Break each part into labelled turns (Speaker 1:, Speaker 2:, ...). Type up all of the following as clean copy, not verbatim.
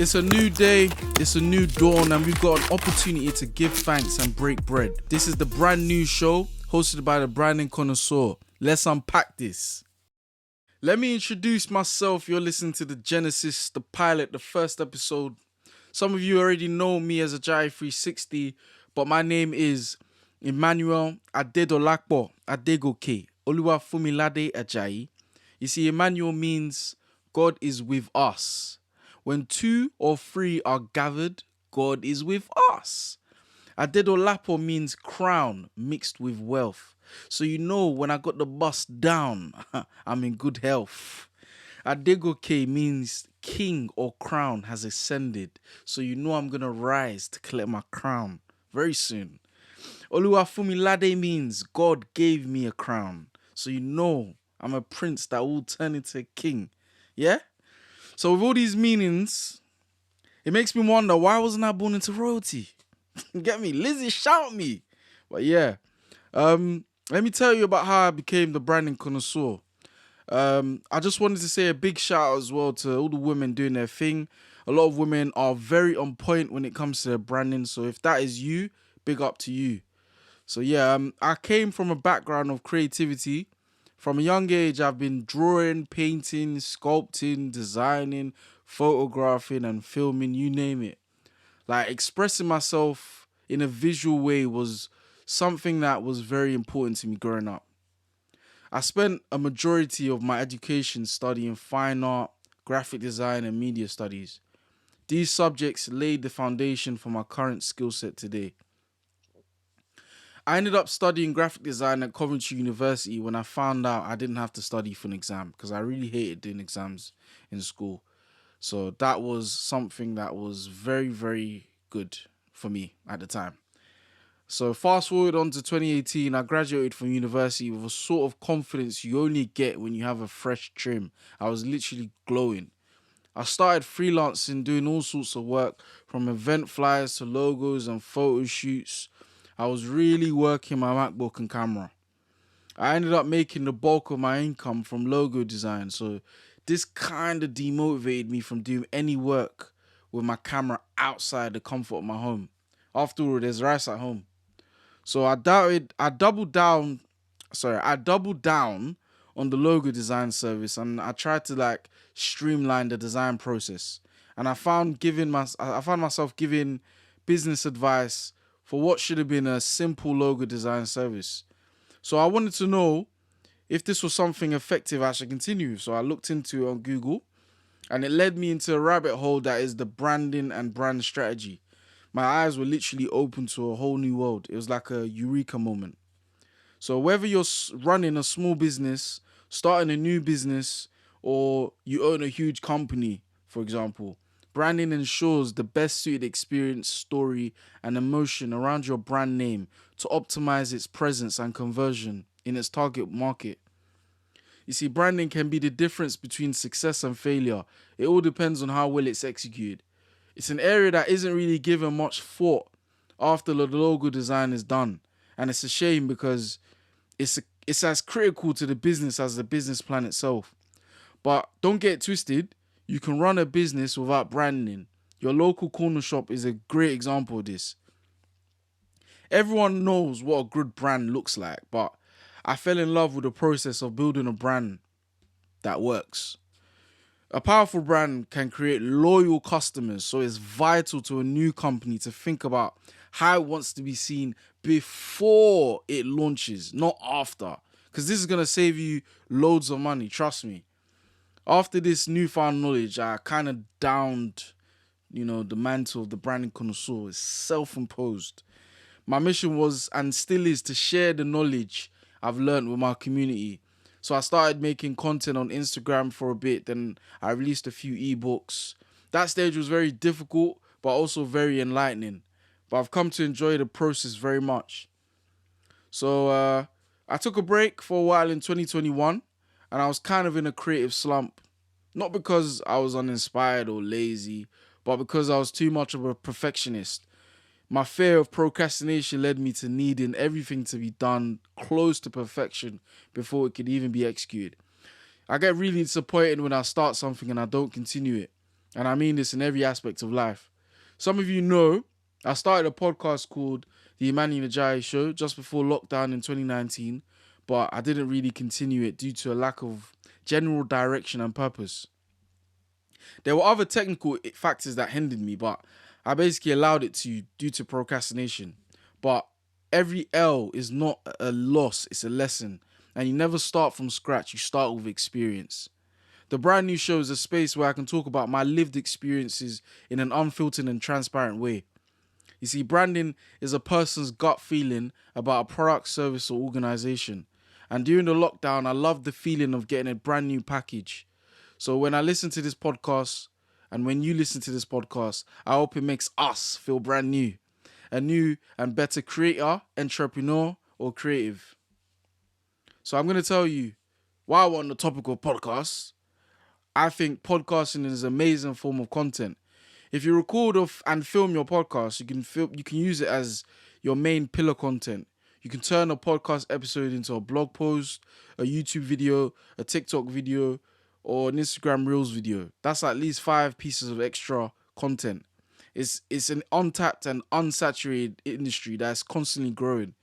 Speaker 1: It's a new day, it's a new dawn, and we've got an opportunity to give thanks and break bread. This is the brand new show hosted by the branding Connoisseur. Let's unpack this. Let me introduce myself. You're listening to the Genesis, the pilot, the first episode. Some of you already know me as Ajayi 360, but my name is Emmanuel Adedolapo Adegoke Oluwafumilade Ajayi. You see, Emmanuel means God is with us. When two or three are gathered, God is with us. Adedolapo means crown mixed with wealth. So you know when I got the bust down, I'm in good health. Adegoke means king or crown has ascended. So you know I'm going to rise to collect my crown very soon. Oluwafumilade means God gave me a crown. So you know I'm a prince that will turn into a king. Yeah? So with all these meanings, it makes me wonder, why wasn't I born into royalty? Get me? Lizzie, shout me. But yeah, let me tell you about how I became the branding connoisseur. I just wanted to say a big shout out as well to all the women doing their thing. A lot of women are very on point when it comes to their branding. So if that is you, big up to you. So yeah, I came from a background of creativity. From a young age, I've been drawing, painting, sculpting, designing, photographing, and filming, you name it. Like, expressing myself in a visual way was something that was very important to me growing up. I spent a majority of my education studying fine art, graphic design, and media studies. These subjects laid the foundation for my current skill set today. I ended up studying graphic design at Coventry University when I found out I didn't have to study for an exam, because I really hated doing exams in school. So that was something that was very, very good for me at the time. So fast forward on to 2018, I graduated from university with a sort of confidence you only get when you have a fresh trim. I was literally glowing. I started freelancing, doing all sorts of work, from event flyers to logos and photo shoots. I was really working my MacBook and camera. I ended up making the bulk of my income from logo design, so this kind of demotivated me from doing any work with my camera outside the comfort of my home. After all, there's rice at home. So I doubled down on the logo design service, and I tried to streamline the design process. And I found myself giving business advice for what should have been a simple logo design service. So I wanted to know if this was something effective I should continue. So I looked into it on Google, and it led me into a rabbit hole that is the branding and brand strategy. My eyes were literally open to a whole new world. It was like a eureka moment. So whether you're running a small business, starting a new business, or you own a huge company, for example, branding ensures the best suited experience, story, and emotion around your brand name to optimize its presence and conversion in its target market. You see, branding can be the difference between success and failure. It all depends on how well it's executed. It's an area that isn't really given much thought after the logo design is done. And it's a shame, because it's as critical to the business as the business plan itself. But don't get it twisted. You can run a business without branding. Your local corner shop is a great example of this. Everyone knows what a good brand looks like, but I fell in love with the process of building a brand that works. A powerful brand can create loyal customers, so it's vital to a new company to think about how it wants to be seen before it launches, not after. Because this is going to save you loads of money, trust me. After this newfound knowledge, I kind of downed, the mantle of the branding connoisseur. It's self-imposed. My mission was, and still is, to share the knowledge I've learned with my community. So I started making content on Instagram for a bit, then I released a few ebooks. That stage was very difficult, but also very enlightening. But I've come to enjoy the process very much. So I took a break for a while in 2021, and I was kind of in a creative slump. Not because I was uninspired or lazy, but because I was too much of a perfectionist. My fear of procrastination led me to needing everything to be done close to perfection before it could even be executed. I get really disappointed when I start something and I don't continue it. And I mean this in every aspect of life. Some of you know I started a podcast called The Emmanuel Ajayi Show just before lockdown in 2019, but I didn't really continue it due to a lack of general direction and purpose. There were other technical factors that hindered me, but I basically allowed it to due to procrastination. But every L is not a loss, it's a lesson. And you never start from scratch, you start with experience. The brand new show is a space where I can talk about my lived experiences in an unfiltered and transparent way. You see, branding is a person's gut feeling about a product, service, or organization. And during the lockdown, I loved the feeling of getting a brand new package. So when I listen to this podcast, and when you listen to this podcast, I hope it makes us feel brand new. A new and better creator, entrepreneur, or creative. So I'm going to tell you, while we're on the topic of podcasts, I think podcasting is an amazing form of content. If you record and film your podcast, you can use it as your main pillar content. You can turn a podcast episode into a blog post, a YouTube video, a TikTok video, or an Instagram Reels video. That's at least 5 pieces of extra content. It's an untapped and unsaturated industry that's constantly growing.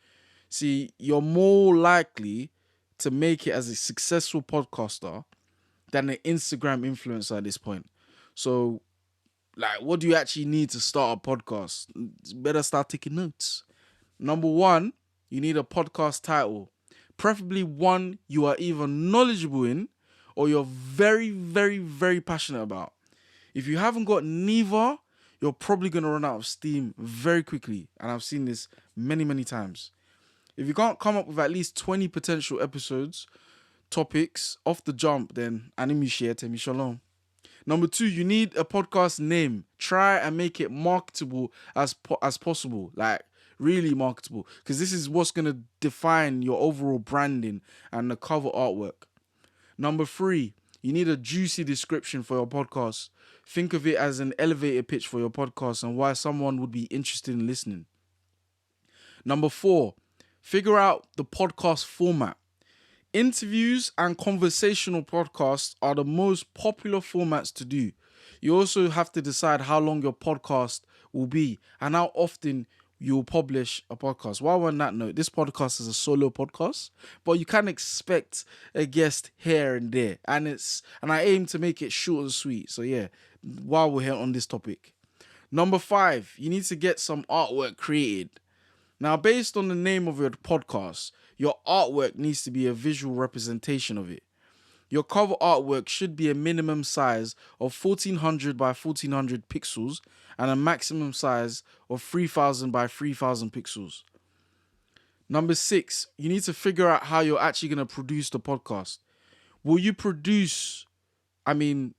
Speaker 1: See, you're more likely to make it as a successful podcaster than an Instagram influencer at this point. So, like, what do you actually need to start a podcast? Better start taking notes. Number 1, you need a podcast title. Preferably one you are either knowledgeable in or you're very, very, very passionate about. If you haven't got neither, you're probably going to run out of steam very quickly. And I've seen this many, many times. If you can't come up with at least 20 potential episodes, topics off the jump, then anime share, temi shalom. Number 2, you need a podcast name. Try and make it marketable as possible, like really marketable, because this is what's going to define your overall branding and the cover artwork. Number 3, you need a juicy description for your podcast. Think of it as an elevator pitch for your podcast and why someone would be interested in listening. Number 4, figure out the podcast format. Interviews and conversational podcasts are the most popular formats to do. You also have to decide how long your podcast will be and how often you will publish a podcast. While on that note, this podcast is a solo podcast, but you can expect a guest here and there. And I aim to make it short and sweet. So yeah, while we're here on this topic. Number 5, you need to get some artwork created. Now, based on the name of your podcast, your artwork needs to be a visual representation of it. Your cover artwork should be a minimum size of 1400 by 1400 pixels and a maximum size of 3000 by 3000 pixels. Number 6, you need to figure out how you're actually going to produce the podcast. Will you am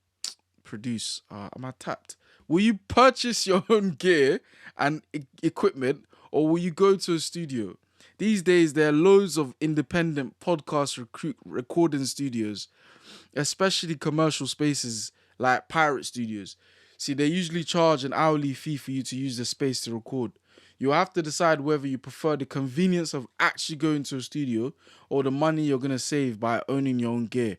Speaker 1: I tapped? Will you purchase your own gear and equipment, or will you go to a studio? These days, there are loads of independent podcast recording studios, especially commercial spaces like pirate studios. See, they usually charge an hourly fee for you to use the space to record. You have to decide whether you prefer the convenience of actually going to a studio or the money you're going to save by owning your own gear.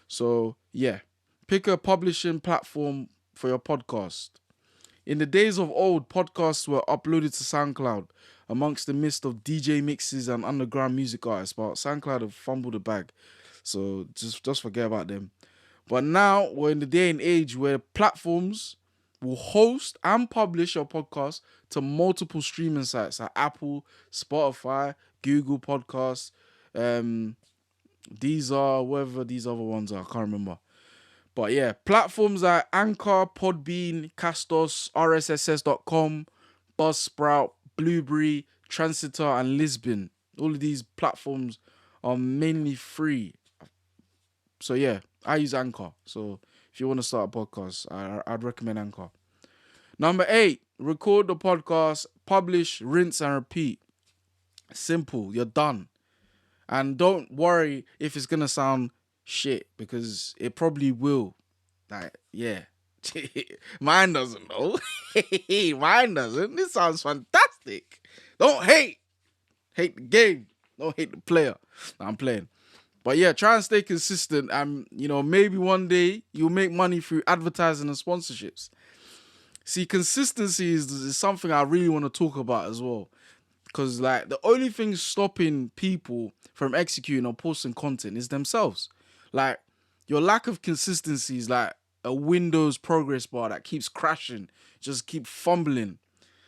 Speaker 1: So, yeah, pick a publishing platform for your podcast. In the days of old, podcasts were uploaded to SoundCloud amongst the midst of DJ mixes and underground music artists, but SoundCloud have fumbled the bag. So just forget about them. But now we're in the day and age where platforms will host and publish your podcast to multiple streaming sites like Apple, Spotify, Google Podcasts, whatever these other ones are, I can't remember. But yeah, platforms like Anchor, Podbean, Castos, RSS.com, Buzzsprout, Blueberry, Transitor, and Lisbon. All of these platforms are mainly free. So yeah, I use Anchor. So if you want to start a podcast, I'd recommend Anchor. Number 8, record the podcast, publish, rinse, and repeat. Simple, you're done. And don't worry if it's going to sound shit, because it probably will. Like, yeah. Mine doesn't though. Mine doesn't. This sounds fantastic. Don't hate the game. Don't hate the player. No, I'm playing. But yeah, try and stay consistent, and maybe one day you'll make money through advertising and sponsorships. See, consistency is something I really want to talk about as well. Because like the only thing stopping people from executing or posting content is themselves. Like your lack of consistency is like a Windows progress bar that keeps crashing, just keep fumbling.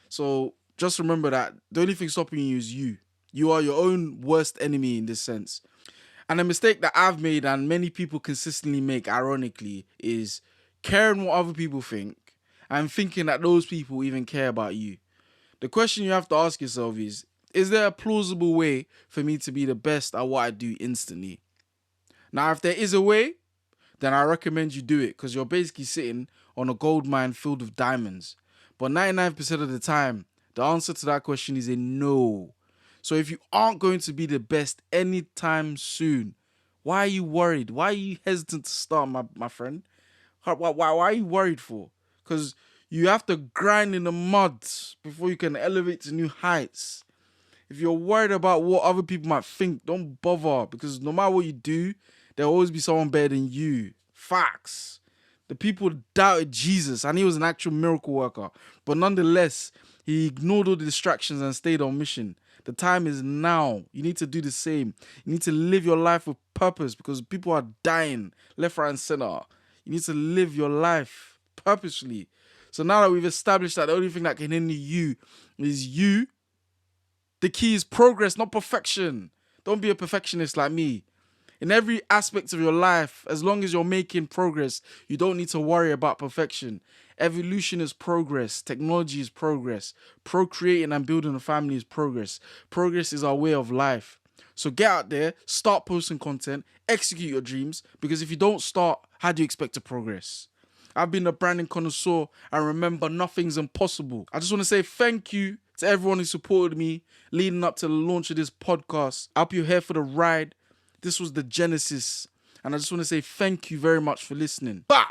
Speaker 1: So just remember that the only thing stopping you is you. You are your own worst enemy in this sense. And a mistake that I've made and many people consistently make, ironically, is caring what other people think and thinking that those people even care about you. The question you have to ask yourself is there a plausible way for me to be the best at what I do instantly? Now, if there is a way, then I recommend you do it because you're basically sitting on a gold mine filled with diamonds. But 99% of the time, the answer to that question is a no. So if you aren't going to be the best anytime soon, why are you worried? Why are you hesitant to start, my friend? Why are you worried for? Because you have to grind in the mud before you can elevate to new heights. If you're worried about what other people might think, don't bother, because no matter what you do, there'll always be someone better than you. Facts. The people doubted Jesus and he was an actual miracle worker. But nonetheless, he ignored all the distractions and stayed on mission. The time is now. You need to do the same. You need to live your life with purpose because people are dying left, right, and center. You need to live your life purposely. So now that we've established that the only thing that can hinder you is you, the key is progress, not perfection. Don't be a perfectionist like me. In every aspect of your life, as long as you're making progress, you don't need to worry about perfection. Evolution is progress. Technology is progress. Procreating and building a family is progress. Progress is our way of life. So get out there, start posting content, execute your dreams, because if you don't start, how do you expect to progress? I've been a branding connoisseur, and remember, nothing's impossible. I just want to say thank you to everyone who supported me leading up to the launch of this podcast. I hope you're here for the ride. This was the genesis. And I just want to say thank you very much for listening. Bow!